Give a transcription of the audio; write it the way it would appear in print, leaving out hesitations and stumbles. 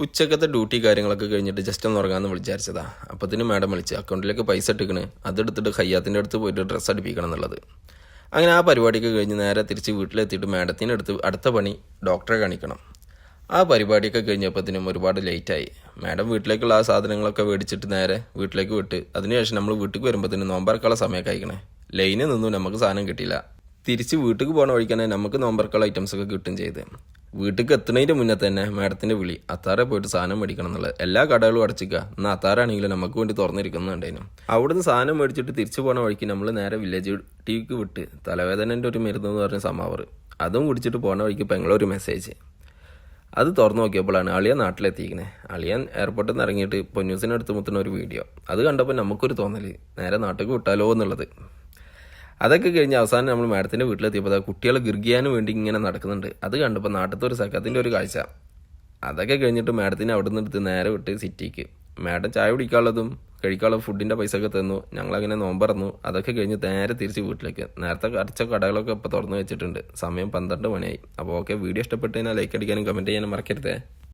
ഉച്ചക്കത്തെ ഡ്യൂട്ടി കാര്യങ്ങളൊക്കെ കഴിഞ്ഞിട്ട് ജസ്റ്റ് ഒന്ന് ഉറങ്ങാമെന്ന് വിചാരിച്ചതാ. അപ്പത്തിന് മാഡം വിളിച്ച് അക്കൗണ്ടിലേക്ക് പൈസ ഇട്ടിക്കണ്, അതെടുത്തിട്ട് ഖയ്യാത്തിൻ്റെ അടുത്ത് പോയിട്ട് ഡ്രസ്സ് അടുപ്പിക്കണം എന്നുള്ളത്. അങ്ങനെ ആ പരിപാടിയൊക്കെ കഴിഞ്ഞ് നേരെ തിരിച്ച് വീട്ടിലെത്തിയിട്ട് മാഡത്തിൻ്റെ അടുത്ത് അടുത്ത പണി ഡോക്ടറെ കാണിക്കണം. ആ പരിപാടിയൊക്കെ കഴിഞ്ഞപ്പോഴത്തേനും ഒരുപാട് ലേറ്റായി. മാഡം വീട്ടിലേക്കുള്ള ആ സാധനങ്ങളൊക്കെ മേടിച്ചിട്ട് നേരെ വീട്ടിലേക്ക് വിട്ട് അതിനുശേഷം നമ്മൾ വീട്ടിൽ വരുമ്പോഴത്തേനും നോമ്പറക്കാനുള്ള സമയമൊക്കെ അയക്കണേ. ലൈനിൽ നിന്നും നമുക്ക് സാധനം കിട്ടിയില്ല. തിരിച്ച് വീട്ടിൽ പോകണ വഴിക്കാനെ നമുക്ക് നോമ്പറക്കുള്ള ഐറ്റംസൊക്കെ കിട്ടും ചെയ്ത്. വീട്ടിലേക്ക് എത്തുന്നതിൻ്റെ മുന്നേ തന്നെ മാഡത്തിൻ്റെ വിളി അത്താറെ പോയിട്ട് സാധനം മേടിക്കണം എന്നുള്ളത്. എല്ലാ കടകളും അടച്ചിക്കുക, എന്നാൽ അത്താറാണെങ്കിലും നമുക്ക് വേണ്ടി തുറന്നിരിക്കുന്നുണ്ടായിരുന്നു. അവിടുന്ന് സാധനം മേടിച്ചിട്ട് തിരിച്ചു പോകണ വഴിക്ക് നമ്മൾ നേരെ വില്ലേജ് ടിവിക്ക് വിട്ട് തലവേദനൻ്റെ ഒരു മരുന്ന് എന്ന് പറഞ്ഞ സമാവർ അതും കുടിച്ചിട്ട് പോകണ വഴിക്ക് പെങ്ങളൊരു മെസ്സേജ്. അത് തുറന്നു നോക്കിയപ്പോഴാണ് അളിയൻ നാട്ടിലെത്തിയിരിക്കുന്നത്. അളിയൻ എയർപോർട്ടിൽ നിന്ന് ഇറങ്ങിയിട്ട് പൊന്നൂസിനടുത്ത് മുത്തുന്ന ഒരു വീഡിയോ. അത് കണ്ടപ്പോൾ നമുക്കൊരു തോന്നൽ നേരെ നാട്ടിലേക്ക് വിട്ടാലോ എന്നുള്ളത്. അതൊക്കെ കഴിഞ്ഞ് അവസാനം നമ്മൾ മാഡത്തിൻ്റെ വീട്ടിലെത്തിയപ്പോൾ കുട്ടികൾ ഗിർഗിയാനും വേണ്ടി ഇങ്ങനെ നടക്കുന്നുണ്ട്. അത് കണ്ടപ്പോൾ നാട്ടിലത്തെ ഒരു സക്കത്തിൻ്റെ ഒരു കാഴ്ച. അതൊക്കെ കഴിഞ്ഞിട്ട് മാഡത്തിനെ അവിടെ നിന്ന് എടുത്ത് നേരെ വിട്ട് സിറ്റിക്ക്. മാഡം ചായ കുടിക്കാനുള്ളതും കഴിക്കാനുള്ള ഫുഡിൻ്റെ പൈസ ഒക്കെ തന്നു. ഞങ്ങളങ്ങനെ നോമ്പറന്നു. അതൊക്കെ കഴിഞ്ഞ് നേരെ തിരിച്ച് വീട്ടിലേക്ക്. നേരത്തെ അടച്ച കടകളൊക്കെ ഇപ്പോൾ തുറന്നു വെച്ചിട്ടുണ്ട്. സമയം 12 മണിയായി. അപ്പോൾ ഓക്കെ, വീഡിയോ ഇഷ്ടപ്പെട്ട് കഴിഞ്ഞാൽ ലൈക്ക് അടിക്കാനും കമൻറ്റ് ചെയ്യാനും മറക്കരുതേ.